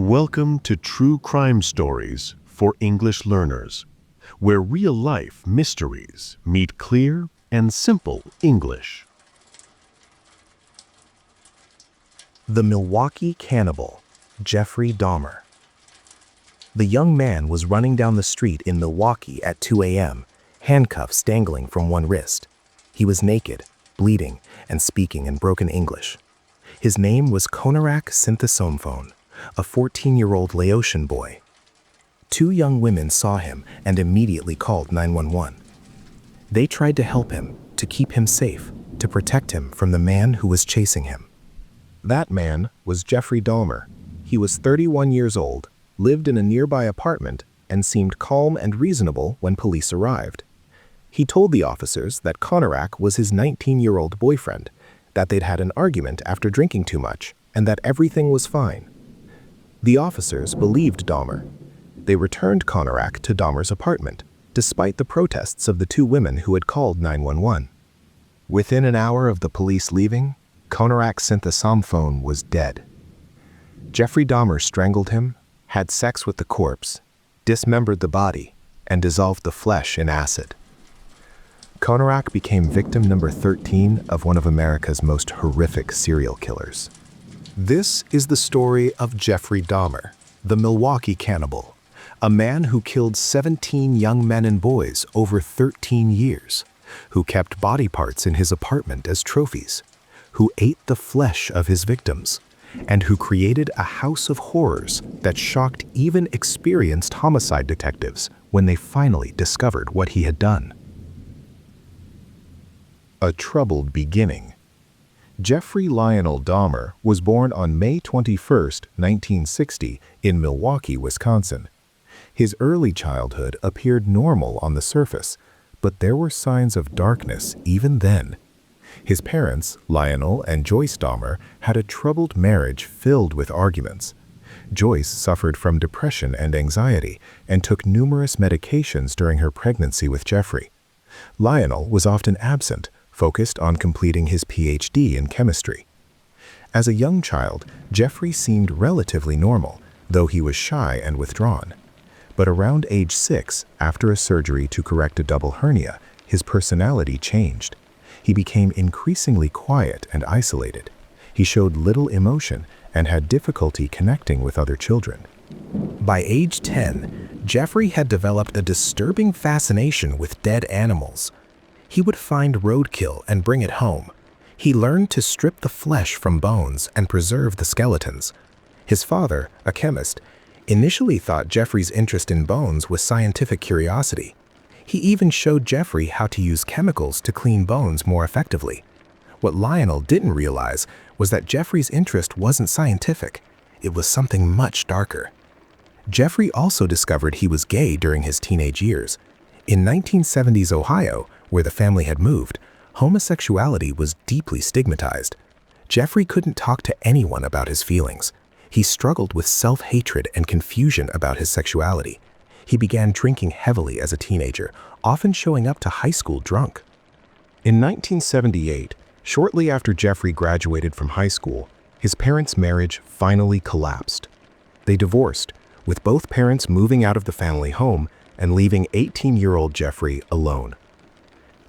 Welcome to True Crime Stories for English Learners, where real-life mysteries meet clear and simple English. The Milwaukee Cannibal, Jeffrey Dahmer. The young man was running down the street in Milwaukee at 2 a.m., handcuffs dangling from one wrist. He was naked, bleeding, and speaking in broken English. His name was Conarak Synthesomphone, a 14-year-old Laotian boy. Two young women saw him and immediately called 911. They tried to help him, to keep him safe, to protect him from the man who was chasing him. That man was Jeffrey Dahmer. He was 31 years old, lived in a nearby apartment, and seemed calm and reasonable when police arrived. He told the officers that Conarak was his 19-year-old boyfriend, that they'd had an argument after drinking too much, and that everything was fine. The officers believed Dahmer. They returned Conarak to Dahmer's apartment, despite the protests of the two women who had called 911. Within an hour of the police leaving, Conarak Synthesomphone was dead. Jeffrey Dahmer strangled him, had sex with the corpse, dismembered the body, and dissolved the flesh in acid. Conarak became victim number 13 of one of America's most horrific serial killers. This is the story of Jeffrey Dahmer, the Milwaukee Cannibal, a man who killed 17 young men and boys over 13 years, who kept body parts in his apartment as trophies, who ate the flesh of his victims, and who created a house of horrors that shocked even experienced homicide detectives when they finally discovered what he had done. A troubled beginning. Jeffrey Lionel Dahmer was born on May 21, 1960, in Milwaukee, Wisconsin. His early childhood appeared normal on the surface, but there were signs of darkness even then. His parents, Lionel and Joyce Dahmer, had a troubled marriage filled with arguments. Joyce suffered from depression and anxiety and took numerous medications during her pregnancy with Jeffrey. Lionel was often absent, focused on completing his PhD in chemistry. As a young child, Jeffrey seemed relatively normal, though he was shy and withdrawn. But around age 6, after a surgery to correct a double hernia, his personality changed. He became increasingly quiet and isolated. He showed little emotion and had difficulty connecting with other children. By age 10, Jeffrey had developed a disturbing fascination with dead animals. He would find roadkill and bring it home. He learned to strip the flesh from bones and preserve the skeletons. His father, a chemist, initially thought Jeffrey's interest in bones was scientific curiosity. He even showed Jeffrey how to use chemicals to clean bones more effectively. What Lionel didn't realize was that Jeffrey's interest wasn't scientific. It was something much darker. Jeffrey also discovered he was gay during his teenage years. In 1970s Ohio, where the family had moved, homosexuality was deeply stigmatized. Jeffrey couldn't talk to anyone about his feelings. He struggled with self-hatred and confusion about his sexuality. He began drinking heavily as a teenager, often showing up to high school drunk. In 1978, shortly after Jeffrey graduated from high school, his parents' marriage finally collapsed. They divorced, with both parents moving out of the family home and leaving 18-year-old Jeffrey alone.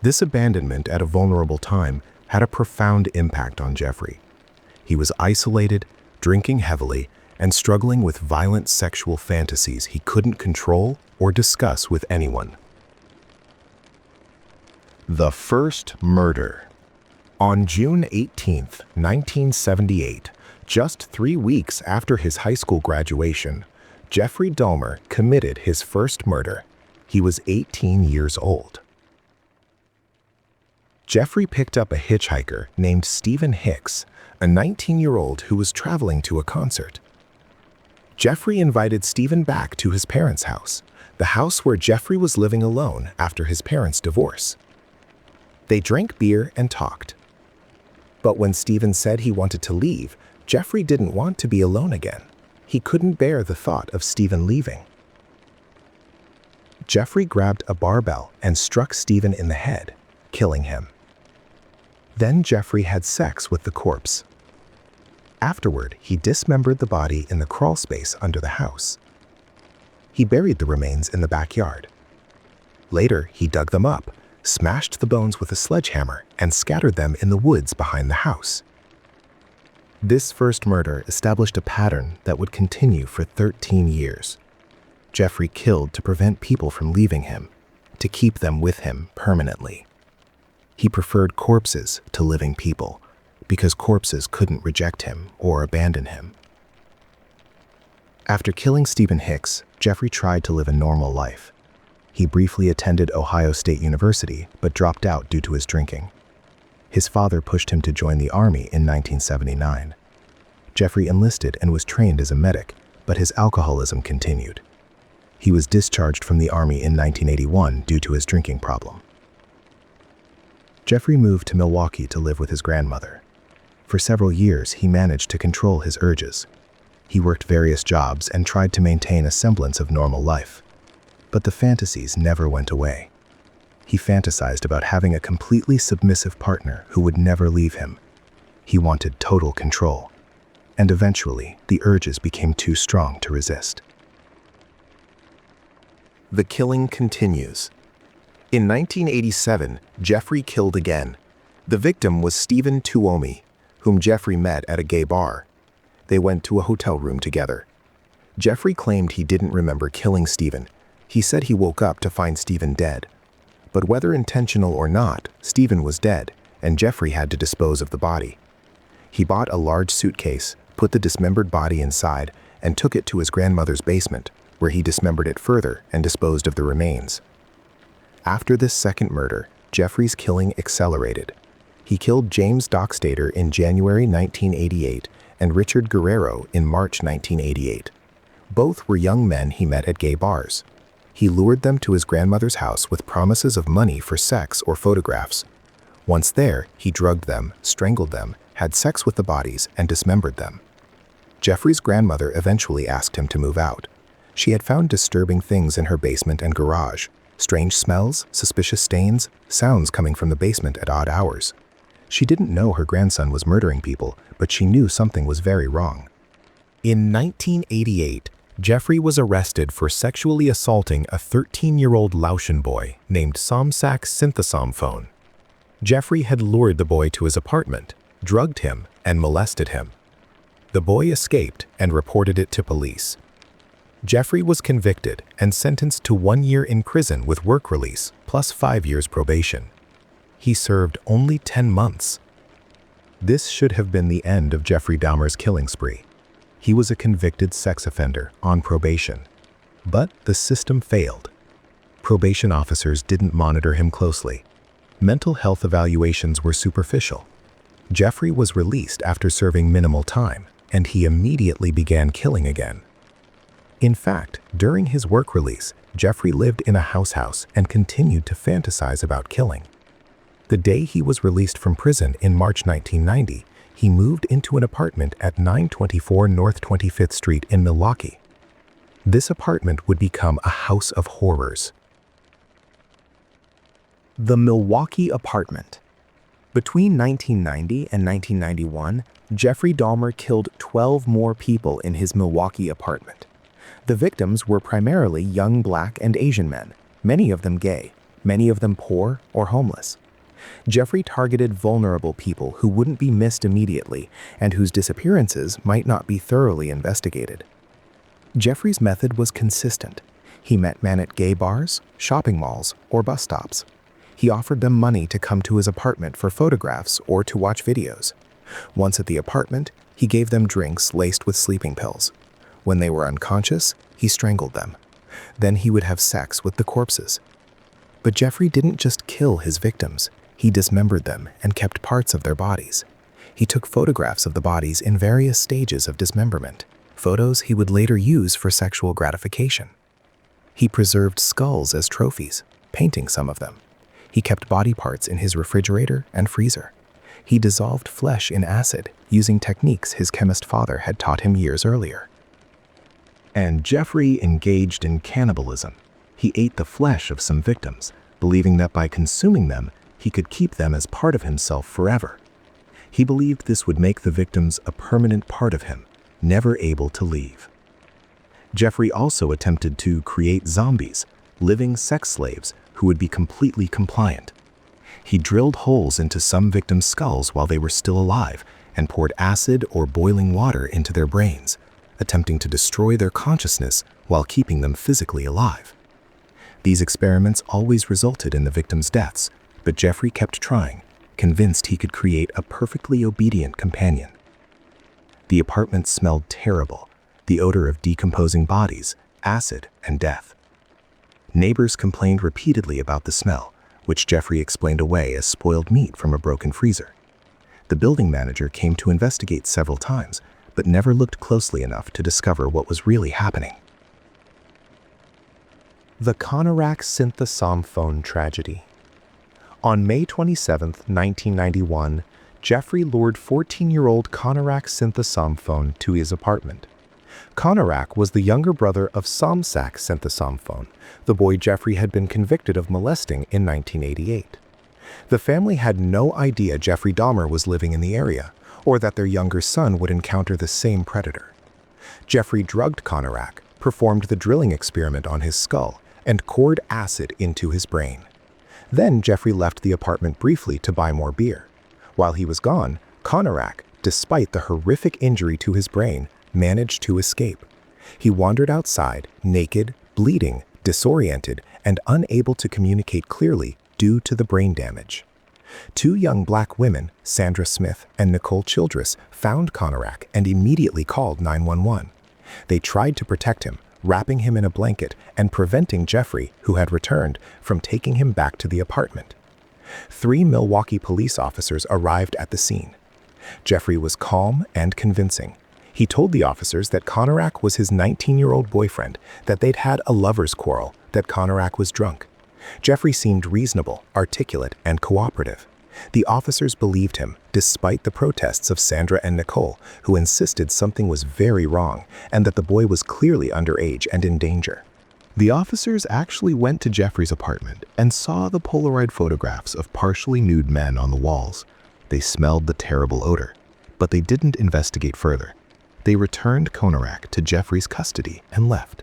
This abandonment at a vulnerable time had a profound impact on Jeffrey. He was isolated, drinking heavily, and struggling with violent sexual fantasies he couldn't control or discuss with anyone. The first murder. On June 18, 1978, just 3 weeks after his high school graduation, Jeffrey Dahmer committed his first murder. He was 18 years old. Jeffrey picked up a hitchhiker named Stephen Hicks, a 19-year-old who was traveling to a concert. Jeffrey invited Stephen back to his parents' house, the house where Jeffrey was living alone after his parents' divorce. They drank beer and talked. But when Stephen said he wanted to leave, Jeffrey didn't want to be alone again. He couldn't bear the thought of Stephen leaving. Jeffrey grabbed a barbell and struck Stephen in the head, killing him. Then Jeffrey had sex with the corpse. Afterward, he dismembered the body in the crawl space under the house. He buried the remains in the backyard. Later, he dug them up, smashed the bones with a sledgehammer, and scattered them in the woods behind the house. This first murder established a pattern that would continue for 13 years. Jeffrey killed to prevent people from leaving him, to keep them with him permanently. He preferred corpses to living people, because corpses couldn't reject him or abandon him. After killing Stephen Hicks, Jeffrey tried to live a normal life. He briefly attended Ohio State University, but dropped out due to his drinking. His father pushed him to join the Army in 1979. Jeffrey enlisted and was trained as a medic, but his alcoholism continued. He was discharged from the Army in 1981 due to his drinking problem. Jeffrey moved to Milwaukee to live with his grandmother. For several years, he managed to control his urges. He worked various jobs and tried to maintain a semblance of normal life. But the fantasies never went away. He fantasized about having a completely submissive partner who would never leave him. He wanted total control. And eventually, the urges became too strong to resist. The killing continues. In 1987, Jeffrey killed again. The victim was Stephen Tuomi, whom Jeffrey met at a gay bar. They went to a hotel room together. Jeffrey claimed he didn't remember killing Stephen. He said he woke up to find Stephen dead. But whether intentional or not, Stephen was dead, and Jeffrey had to dispose of the body. He bought a large suitcase, put the dismembered body inside, and took it to his grandmother's basement, where he dismembered it further and disposed of the remains. After this second murder, Jeffrey's killing accelerated. He killed James Dockstader in January 1988 and Richard Guerrero in March 1988. Both were young men he met at gay bars. He lured them to his grandmother's house with promises of money for sex or photographs. Once there, he drugged them, strangled them, had sex with the bodies, and dismembered them. Jeffrey's grandmother eventually asked him to move out. She had found disturbing things in her basement and garage. Strange smells, suspicious stains, sounds coming from the basement at odd hours. She didn't know her grandson was murdering people, but she knew something was very wrong. In 1988, Jeffrey was arrested for sexually assaulting a 13-year-old Laotian boy named Somsak Synthesomphone. Jeffrey had lured the boy to his apartment, drugged him, and molested him. The boy escaped and reported it to police. Jeffrey was convicted and sentenced to 1 year in prison with work release, plus 5 years probation. He served only 10 months. This should have been the end of Jeffrey Dahmer's killing spree. He was a convicted sex offender on probation. But the system failed. Probation officers didn't monitor him closely. Mental health evaluations were superficial. Jeffrey was released after serving minimal time, and he immediately began killing again. In fact, during his work release, Jeffrey lived in a house and continued to fantasize about killing. The day he was released from prison in March 1990, he moved into an apartment at 924 North 25th Street in Milwaukee. This apartment would become a house of horrors. The Milwaukee apartment. Between 1990 and 1991, Jeffrey Dahmer killed 12 more people in his Milwaukee apartment. The victims were primarily young Black and Asian men, many of them gay, many of them poor or homeless. Jeffrey targeted vulnerable people who wouldn't be missed immediately and whose disappearances might not be thoroughly investigated. Jeffrey's method was consistent. He met men at gay bars, shopping malls, or bus stops. He offered them money to come to his apartment for photographs or to watch videos. Once at the apartment, he gave them drinks laced with sleeping pills. When they were unconscious, he strangled them. Then he would have sex with the corpses. But Jeffrey didn't just kill his victims. He dismembered them and kept parts of their bodies. He took photographs of the bodies in various stages of dismemberment, photos he would later use for sexual gratification. He preserved skulls as trophies, painting some of them. He kept body parts in his refrigerator and freezer. He dissolved flesh in acid, using techniques his chemist father had taught him years earlier. And Jeffrey engaged in cannibalism. He ate the flesh of some victims, believing that by consuming them, he could keep them as part of himself forever. He believed this would make the victims a permanent part of him, never able to leave. Jeffrey also attempted to create zombies, living sex slaves who would be completely compliant. He drilled holes into some victims' skulls while they were still alive and poured acid or boiling water into their brains, attempting to destroy their consciousness while keeping them physically alive. These experiments always resulted in the victims' deaths, but Jeffrey kept trying, convinced he could create a perfectly obedient companion. The apartment smelled terrible, the odor of decomposing bodies, acid, and death. Neighbors complained repeatedly about the smell, which Jeffrey explained away as spoiled meat from a broken freezer. The building manager came to investigate several times, but never looked closely enough to discover what was really happening. The Konarak synthesophone tragedy. On May 27, 1991, Jeffrey lured 14-year-old Konarak synthesophone to his apartment. Konarak was the younger brother of Somsak synthesophone, the boy Jeffrey had been convicted of molesting in 1988. The family had no idea Jeffrey Dahmer was living in the area, or that their younger son would encounter the same predator. Jeffrey drugged Konarak, performed the drilling experiment on his skull, and poured acid into his brain. Then Jeffrey left the apartment briefly to buy more beer. While he was gone, Konarak, despite the horrific injury to his brain, managed to escape. He wandered outside, naked, bleeding, disoriented, and unable to communicate clearly due to the brain damage. Two young black women, Sandra Smith and Nicole Childress, found Konarak and immediately called 911. They tried to protect him, wrapping him in a blanket and preventing Jeffrey, who had returned, from taking him back to the apartment. 3 Milwaukee police officers arrived at the scene. Jeffrey was calm and convincing. He told the officers that Konarak was his 19-year-old boyfriend, that they'd had a lover's quarrel, that Konarak was drunk. Jeffrey seemed reasonable, articulate, and cooperative. The officers believed him, despite the protests of Sandra and Nicole, who insisted something was very wrong and that the boy was clearly underage and in danger. The officers actually went to Jeffrey's apartment and saw the Polaroid photographs of partially nude men on the walls. They smelled the terrible odor, but they didn't investigate further. They returned Konarak to Jeffrey's custody and left.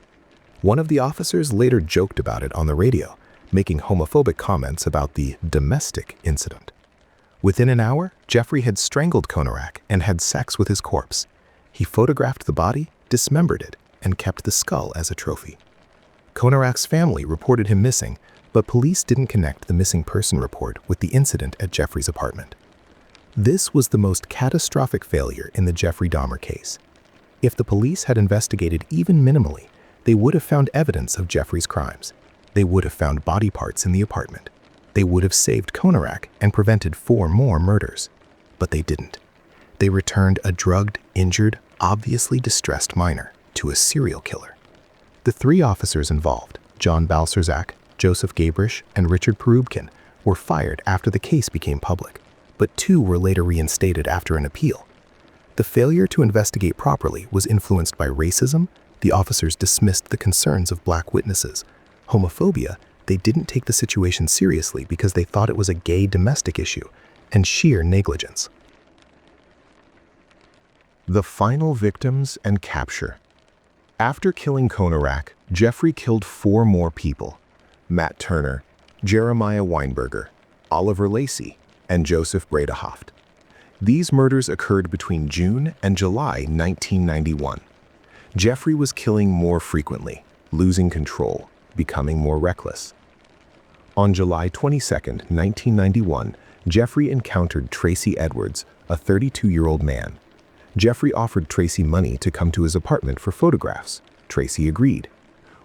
One of the officers later joked about it on the radio, making homophobic comments about the domestic incident. Within an hour, Jeffrey had strangled Konarak and had sex with his corpse. He photographed the body, dismembered it, and kept the skull as a trophy. Konarak's family reported him missing, but police didn't connect the missing person report with the incident at Jeffrey's apartment. This was the most catastrophic failure in the Jeffrey Dahmer case. If the police had investigated even minimally, they would have found evidence of Jeffrey's crimes. They would have found body parts in the apartment. They would have saved Konarak and prevented 4 more murders. But they didn't. They returned a drugged, injured, obviously distressed minor to a serial killer. The 3 officers involved, John Balcerzak, Joseph Gabrish, and Richard Perubkin, were fired after the case became public, but 2 were later reinstated after an appeal. The failure to investigate properly was influenced by racism. The officers dismissed the concerns of black witnesses. Homophobia, they didn't take the situation seriously because they thought it was a gay domestic issue, and sheer negligence. The final victims and capture. After killing Konarak, Jeffrey killed 4 more people: Matt Turner, Jeremiah Weinberger, Oliver Lacey, and Joseph Bredehoft. These murders occurred between June and July 1991. Jeffrey was killing more frequently, losing control, becoming more reckless. On July 22, 1991, Jeffrey encountered Tracy Edwards, a 32-year-old man. Jeffrey offered Tracy money to come to his apartment for photographs. Tracy agreed.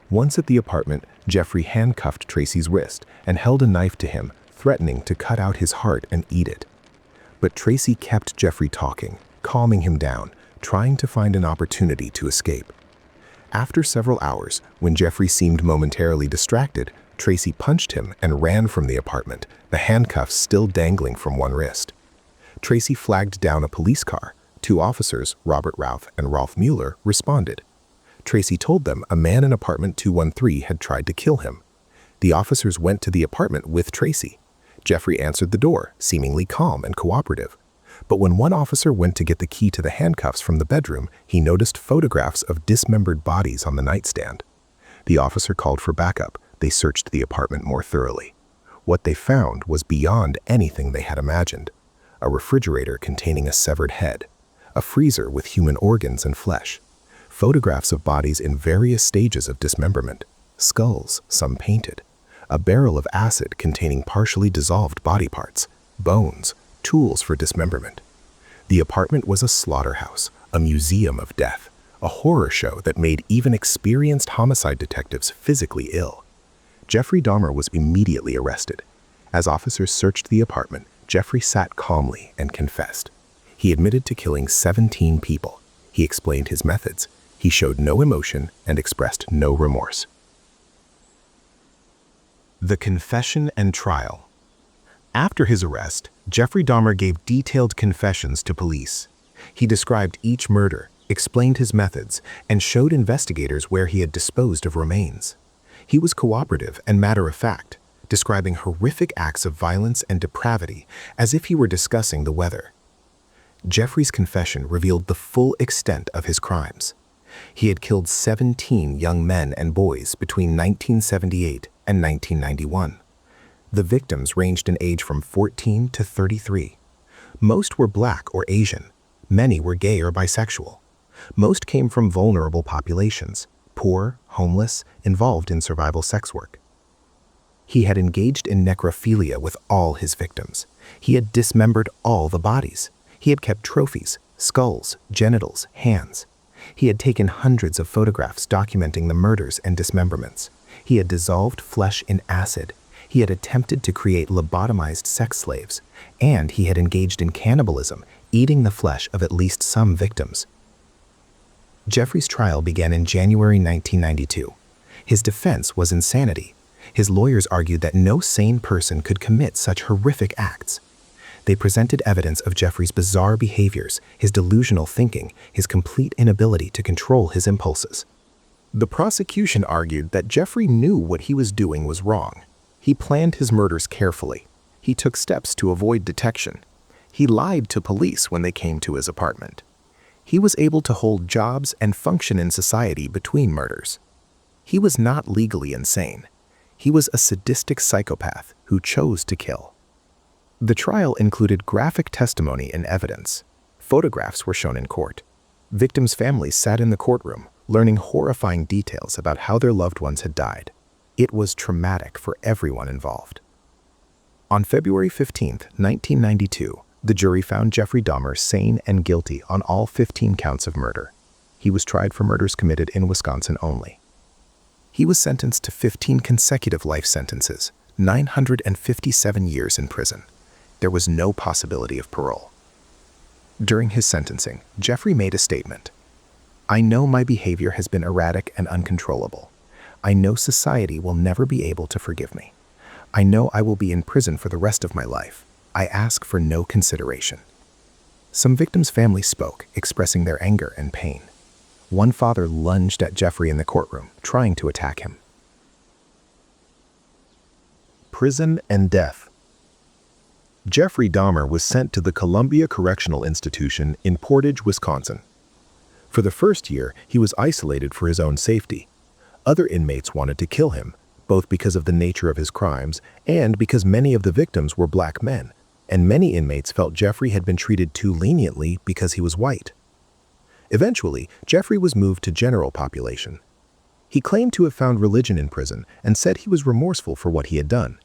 Once at the apartment, Jeffrey handcuffed Tracy's wrist and held a knife to him, threatening to cut out his heart and eat it. But Tracy kept Jeffrey talking, calming him down, trying to find an opportunity to escape. After several hours, when Jeffrey seemed momentarily distracted, Tracy punched him and ran from the apartment, the handcuffs still dangling from one wrist. Tracy flagged down a police car. 2 officers, Robert Ralph and Rolf Mueller, responded. Tracy told them a man in apartment 213 had tried to kill him. The officers went to the apartment with Tracy. Jeffrey answered the door, seemingly calm and cooperative. But when one officer went to get the key to the handcuffs from the bedroom, he noticed photographs of dismembered bodies on the nightstand. The officer called for backup. They searched the apartment more thoroughly. What they found was beyond anything they had imagined. A refrigerator containing a severed head, a freezer with human organs and flesh, photographs of bodies in various stages of dismemberment, skulls, some painted, a barrel of acid containing partially dissolved body parts, bones, tools for dismemberment. The apartment was a slaughterhouse, a museum of death, a horror show that made even experienced homicide detectives physically ill. Jeffrey Dahmer was immediately arrested. As officers searched the apartment, Jeffrey sat calmly and confessed. He admitted to killing 17 people. He explained his methods. He showed no emotion and expressed no remorse. The confession and trial. After his arrest, Jeffrey Dahmer gave detailed confessions to police. He described each murder, explained his methods, and showed investigators where he had disposed of remains. He was cooperative and matter-of-fact, describing horrific acts of violence and depravity as if he were discussing the weather. Jeffrey's confession revealed the full extent of his crimes. He had killed 17 young men and boys between 1978 and 1991. The victims ranged in age from 14 to 33. Most were Black or Asian. Many were gay or bisexual. Most came from vulnerable populations, poor, homeless, involved in survival sex work. He had engaged in necrophilia with all his victims. He had dismembered all the bodies. He had kept trophies, skulls, genitals, hands. He had taken hundreds of photographs documenting the murders and dismemberments. He had dissolved flesh in acid. He had attempted to create lobotomized sex slaves. And he had engaged in cannibalism, eating the flesh of at least some victims. Jeffrey's trial began in January 1992. His defense was insanity. His lawyers argued that no sane person could commit such horrific acts. They presented evidence of Jeffrey's bizarre behaviors, his delusional thinking, his complete inability to control his impulses. The prosecution argued that Jeffrey knew what he was doing was wrong. He planned his murders carefully. He took steps to avoid detection. He lied to police when they came to his apartment. He was able to hold jobs and function in society between murders. He was not legally insane. He was a sadistic psychopath who chose to kill. The trial included graphic testimony and evidence. Photographs were shown in court. Victims' families sat in the courtroom, learning horrifying details about how their loved ones had died. It was traumatic for everyone involved. On February 15, 1992, the jury found Jeffrey Dahmer sane and guilty on all 15 counts of murder. He was tried for murders committed in Wisconsin only. He was sentenced to 15 consecutive life sentences, 957 years in prison. There was no possibility of parole. During his sentencing, Jeffrey made a statement. "I know my behavior has been erratic and uncontrollable. I know society will never be able to forgive me. I know I will be in prison for the rest of my life. I ask for no consideration." Some victims' families spoke, expressing their anger and pain. One father lunged at Jeffrey in the courtroom, trying to attack him. Prison and death. Jeffrey Dahmer was sent to the Columbia Correctional Institution in Portage, Wisconsin. For the first year, he was isolated for his own safety. Other inmates wanted to kill him, both because of the nature of his crimes and because many of the victims were Black men, and many inmates felt Jeffrey had been treated too leniently because he was white. Eventually, Jeffrey was moved to general population. He claimed to have found religion in prison and said he was remorseful for what he had done.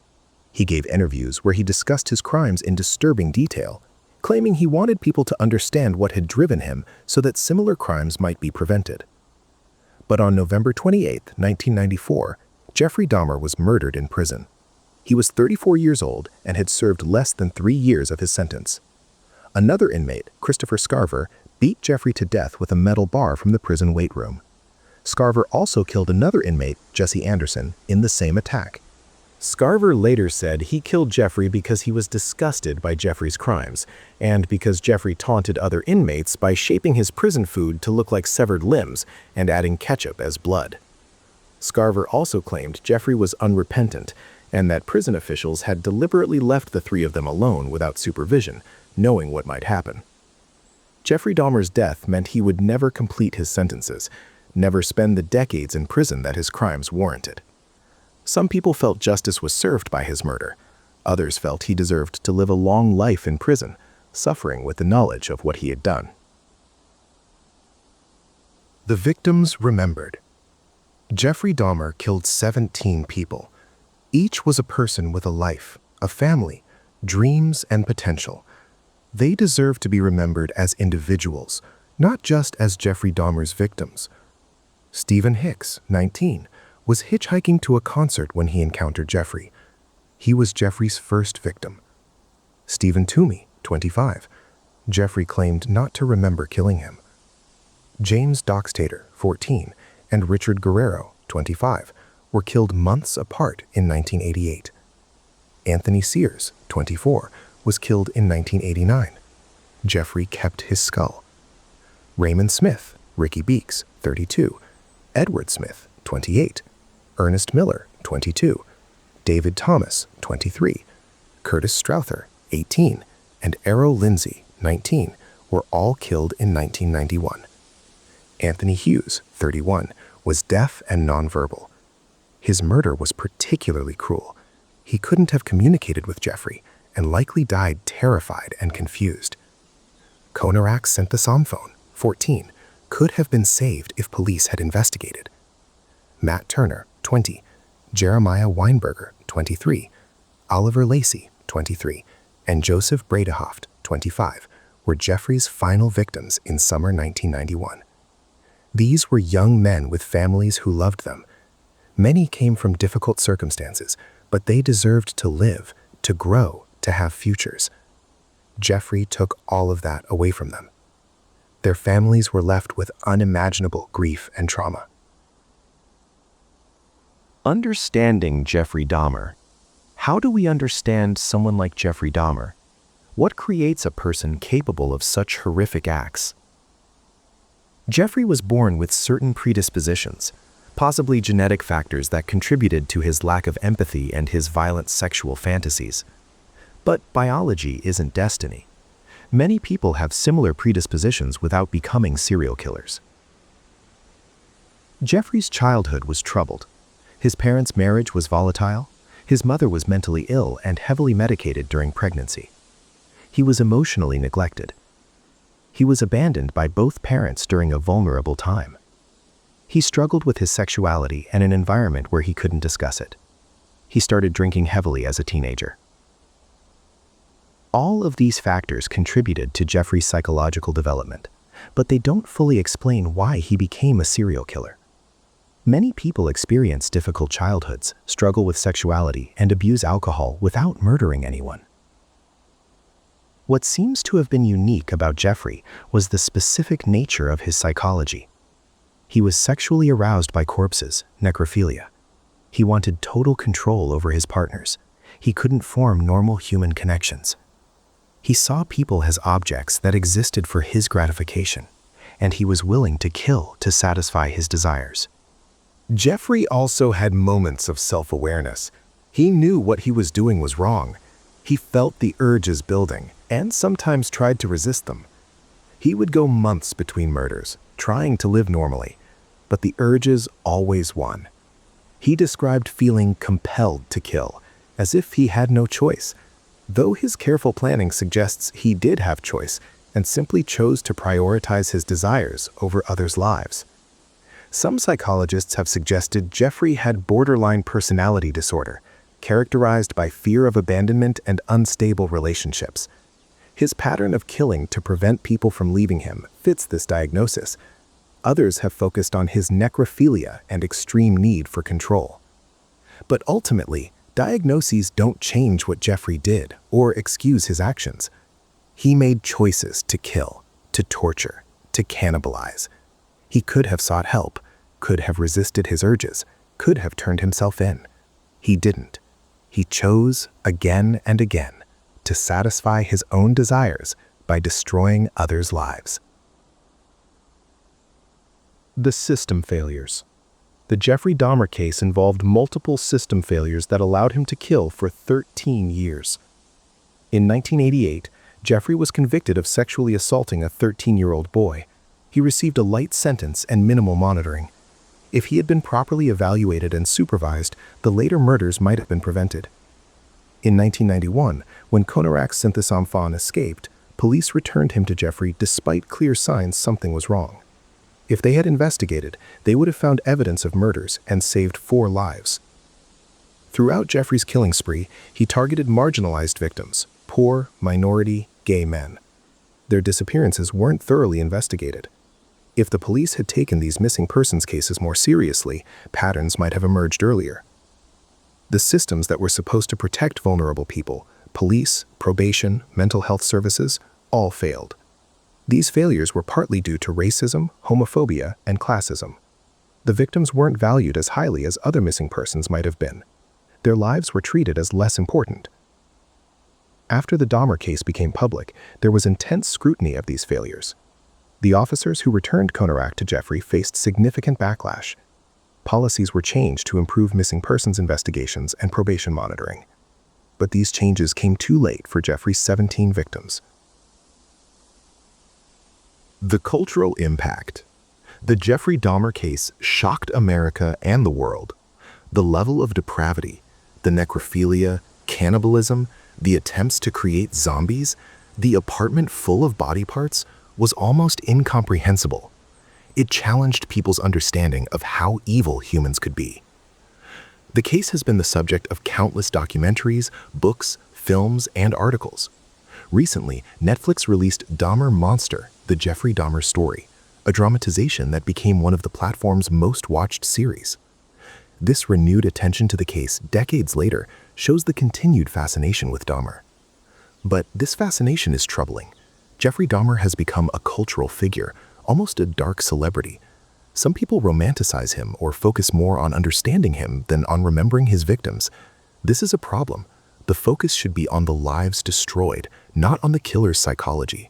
He gave interviews where he discussed his crimes in disturbing detail, claiming he wanted people to understand what had driven him so that similar crimes might be prevented. But on November 28, 1994, Jeffrey Dahmer was murdered in prison. He was 34 years old and had served less than 3 years of his sentence. Another inmate, Christopher Scarver, beat Jeffrey to death with a metal bar from the prison weight room. Scarver also killed another inmate, Jesse Anderson, in the same attack. Scarver later said he killed Jeffrey because he was disgusted by Jeffrey's crimes, and because Jeffrey taunted other inmates by shaping his prison food to look like severed limbs and adding ketchup as blood. Scarver also claimed Jeffrey was unrepentant, and that prison officials had deliberately left the 3 of them alone without supervision, knowing what might happen. Jeffrey Dahmer's death meant he would never complete his sentences, never spend the decades in prison that his crimes warranted. Some people felt justice was served by his murder. Others felt he deserved to live a long life in prison, suffering with the knowledge of what he had done. The victims remembered. Jeffrey Dahmer killed 17 people. Each was a person with a life, a family, dreams, and potential. They deserve to be remembered as individuals, not just as Jeffrey Dahmer's victims. Stephen Hicks, 19, was hitchhiking to a concert when he encountered Jeffrey. He was Jeffrey's first victim. Stephen Toomey, 25. Jeffrey claimed not to remember killing him. James Doxtator, 14, and Richard Guerrero, 25, were killed months apart in 1988. Anthony Sears, 24, was killed in 1989. Jeffrey kept his skull. Raymond Smith, Ricky Beeks, 32, Edward Smith, 28, Ernest Miller, 22, David Thomas, 23, Curtis Strother, 18, and Errol Lindsay, 19, were all killed in 1991. Anthony Hughes, 31, was deaf and nonverbal. His murder was particularly cruel. He couldn't have communicated with Jeffrey and likely died terrified and confused. Konarak Senthasamphone, 14, could have been saved if police had investigated. Matt Turner, 20, Jeremiah Weinberger, 23, Oliver Lacey, 23, and Joseph Bradehoft, 25, were Jeffrey's final victims in summer 1991. These were young men with families who loved them. Many came from difficult circumstances, but they deserved to live, to grow, to have futures. Jeffrey took all of that away from them. Their families were left with unimaginable grief and trauma. Understanding Jeffrey Dahmer. How do we understand someone like Jeffrey Dahmer? What creates a person capable of such horrific acts? Jeffrey was born with certain predispositions, possibly genetic factors that contributed to his lack of empathy and his violent sexual fantasies. But biology isn't destiny. Many people have similar predispositions without becoming serial killers. Jeffrey's childhood was troubled. His parents' marriage was volatile. His mother was mentally ill and heavily medicated during pregnancy. He was emotionally neglected. He was abandoned by both parents during a vulnerable time. He struggled with his sexuality in an environment where he couldn't discuss it. He started drinking heavily as a teenager. All of these factors contributed to Jeffrey's psychological development, but they don't fully explain why he became a serial killer. Many people experience difficult childhoods, struggle with sexuality, and abuse alcohol without murdering anyone. What seems to have been unique about Jeffrey was the specific nature of his psychology. He was sexually aroused by corpses, necrophilia. He wanted total control over his partners. He couldn't form normal human connections. He saw people as objects that existed for his gratification, and he was willing to kill to satisfy his desires. Jeffrey also had moments of self-awareness. He knew what he was doing was wrong. He felt the urges building, and sometimes tried to resist them. He would go months between murders, trying to live normally, but the urges always won. He described feeling compelled to kill, as if he had no choice, though his careful planning suggests he did have choice and simply chose to prioritize his desires over others' lives. Some psychologists have suggested Jeffrey had borderline personality disorder, characterized by fear of abandonment and unstable relationships. His pattern of killing to prevent people from leaving him fits this diagnosis. Others have focused on his necrophilia and extreme need for control. But ultimately, diagnoses don't change what Jeffrey did or excuse his actions. He made choices to kill, to torture, to cannibalize. He could have sought help, could have resisted his urges, could have turned himself in. He didn't. He chose again and again to satisfy his own desires by destroying others' lives. The system failures. The Jeffrey Dahmer case involved multiple system failures that allowed him to kill for 13 years. In 1988, Jeffrey was convicted of sexually assaulting a 13-year-old boy. He received a light sentence and minimal monitoring. If he had been properly evaluated and supervised, the later murders might have been prevented. In 1991, when Konarak Sinthasomphon escaped, police returned him to Jeffrey despite clear signs something was wrong. If they had investigated, they would have found evidence of murders and saved 4 lives. Throughout Jeffrey's killing spree, he targeted marginalized victims, poor, minority, gay men. Their disappearances weren't thoroughly investigated. If the police had taken these missing persons cases more seriously, patterns might have emerged earlier. The systems that were supposed to protect vulnerable people, police, probation, mental health services, all failed. These failures were partly due to racism, homophobia, and classism. The victims weren't valued as highly as other missing persons might have been. Their lives were treated as less important. After the Dahmer case became public, there was intense scrutiny of these failures. The officers who returned Konarak to Jeffrey faced significant backlash. Policies were changed to improve missing persons investigations and probation monitoring. But these changes came too late for Jeffrey's 17 victims. The cultural impact. The Jeffrey Dahmer case shocked America and the world. The level of depravity, the necrophilia, cannibalism, the attempts to create zombies, the apartment full of body parts was almost incomprehensible. It challenged people's understanding of how evil humans could be. The case has been the subject of countless documentaries, books, films, and articles. Recently, Netflix released Dahmer Monster, The Jeffrey Dahmer Story, a dramatization that became one of the platform's most watched series. This renewed attention to the case decades later shows the continued fascination with Dahmer. But this fascination is troubling. Jeffrey Dahmer has become a cultural figure, almost a dark celebrity. Some people romanticize him or focus more on understanding him than on remembering his victims. This is a problem. The focus should be on the lives destroyed, not on the killer's psychology.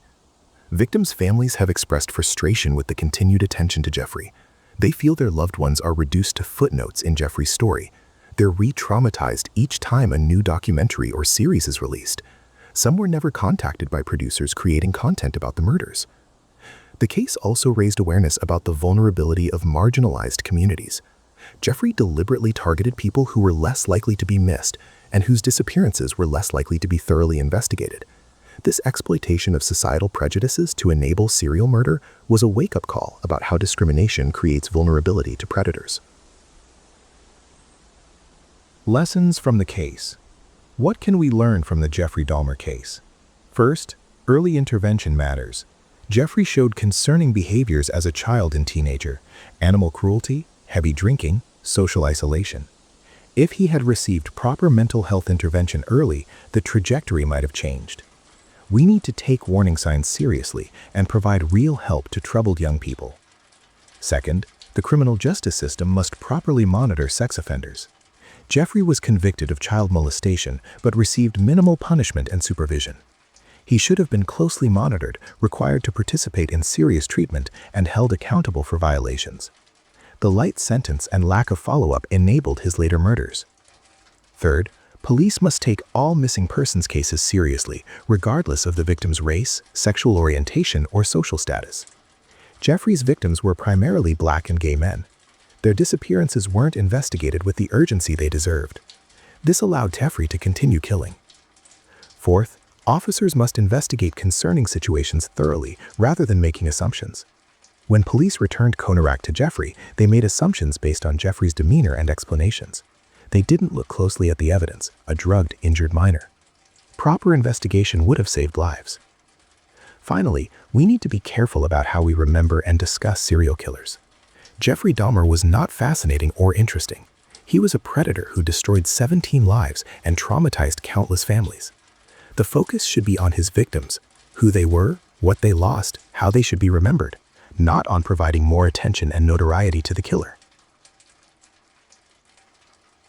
Victims' families have expressed frustration with the continued attention to Jeffrey. They feel their loved ones are reduced to footnotes in Jeffrey's story. They're re-traumatized each time a new documentary or series is released. Some were never contacted by producers creating content about the murders. The case also raised awareness about the vulnerability of marginalized communities. Jeffrey deliberately targeted people who were less likely to be missed and whose disappearances were less likely to be thoroughly investigated. This exploitation of societal prejudices to enable serial murder was a wake-up call about how discrimination creates vulnerability to predators. Lessons from the case. What can we learn from the Jeffrey Dahmer case? First, early intervention matters. Jeffrey showed concerning behaviors as a child and teenager: animal cruelty, heavy drinking, social isolation. If he had received proper mental health intervention early, the trajectory might have changed. We need to take warning signs seriously and provide real help to troubled young people. Second, the criminal justice system must properly monitor sex offenders. Jeffrey was convicted of child molestation but received minimal punishment and supervision. He should have been closely monitored, required to participate in serious treatment, and held accountable for violations. The light sentence and lack of follow-up enabled his later murders. Third, police must take all missing persons cases seriously, regardless of the victim's race, sexual orientation, or social status. Jeffrey's victims were primarily Black and gay men. Their disappearances weren't investigated with the urgency they deserved. This allowed Jeffrey to continue killing. Fourth, officers must investigate concerning situations thoroughly rather than making assumptions. When police returned Konarak to Jeffrey, they made assumptions based on Jeffrey's demeanor and explanations. They didn't look closely at the evidence, a drugged, injured minor. Proper investigation would have saved lives. Finally, we need to be careful about how we remember and discuss serial killers. Jeffrey Dahmer was not fascinating or interesting. He was a predator who destroyed 17 lives and traumatized countless families. The focus should be on his victims, who they were, what they lost, how they should be remembered, not on providing more attention and notoriety to the killer.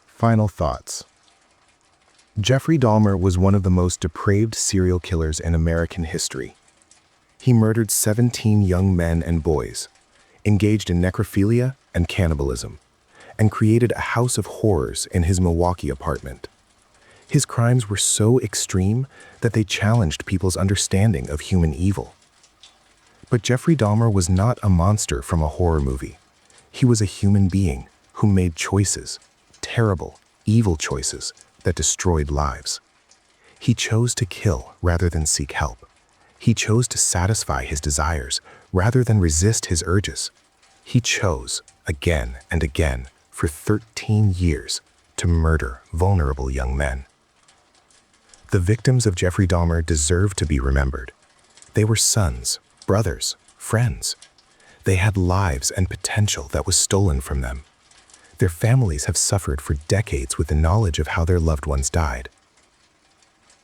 Final thoughts. Jeffrey Dahmer was one of the most depraved serial killers in American history. He murdered 17 young men and boys, engaged in necrophilia and cannibalism, and created a house of horrors in his Milwaukee apartment. His crimes were so extreme that they challenged people's understanding of human evil. But Jeffrey Dahmer was not a monster from a horror movie. He was a human being who made choices, terrible, evil choices that destroyed lives. He chose to kill rather than seek help. He chose to satisfy his desires rather than resist his urges. He chose, again and again, for 13 years, to murder vulnerable young men. The victims of Jeffrey Dahmer deserve to be remembered. They were sons, brothers, friends. They had lives and potential that was stolen from them. Their families have suffered for decades with the knowledge of how their loved ones died.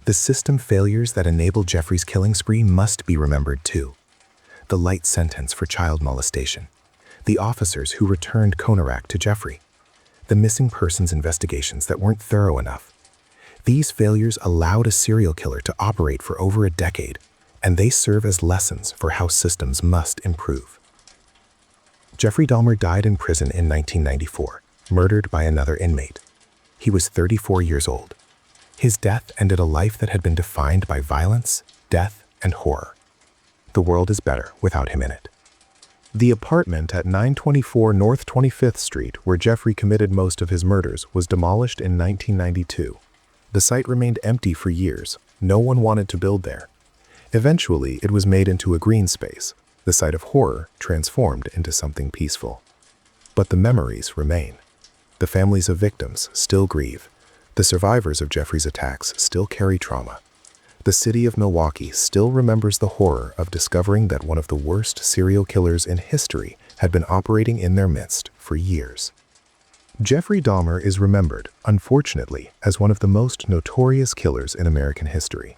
The system failures that enabled Jeffrey's killing spree must be remembered too. The light sentence for child molestation, the officers who returned Konarak to Jeffrey, the missing persons investigations that weren't thorough enough. These failures allowed a serial killer to operate for over a decade, and they serve as lessons for how systems must improve. Jeffrey Dahmer died in prison in 1994, murdered by another inmate. He was 34 years old. His death ended a life that had been defined by violence, death, and horror. The world is better without him in it. The apartment at 924 North 25th Street, where Jeffrey committed most of his murders, was demolished in 1992. The site remained empty for years. No one wanted to build there. Eventually, it was made into a green space, the site of horror transformed into something peaceful. But the memories remain. The families of victims still grieve. The survivors of Jeffrey's attacks still carry trauma. The city of Milwaukee still remembers the horror of discovering that one of the worst serial killers in history had been operating in their midst for years. Jeffrey Dahmer is remembered, unfortunately, as one of the most notorious killers in American history.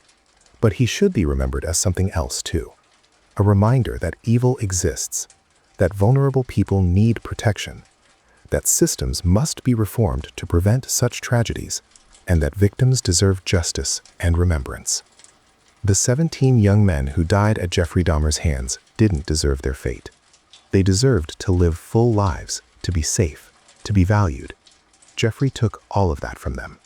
But he should be remembered as something else too. A reminder that evil exists, that vulnerable people need protection, that systems must be reformed to prevent such tragedies, and that victims deserve justice and remembrance. The 17 young men who died at Jeffrey Dahmer's hands didn't deserve their fate. They deserved to live full lives, to be safe, to be valued. Jeffrey took all of that from them.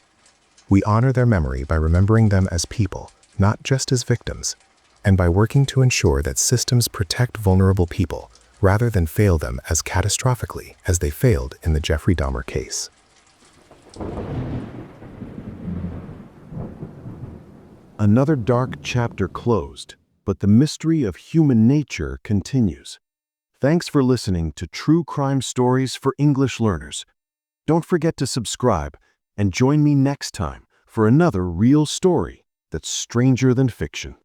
We honor their memory by remembering them as people, not just as victims, and by working to ensure that systems protect vulnerable people rather than fail them as catastrophically as they failed in the Jeffrey Dahmer case. Another dark chapter closed, but the mystery of human nature continues. Thanks for listening to True Crime Stories for English Learners. Don't forget to subscribe and join me next time for another real story that's stranger than fiction.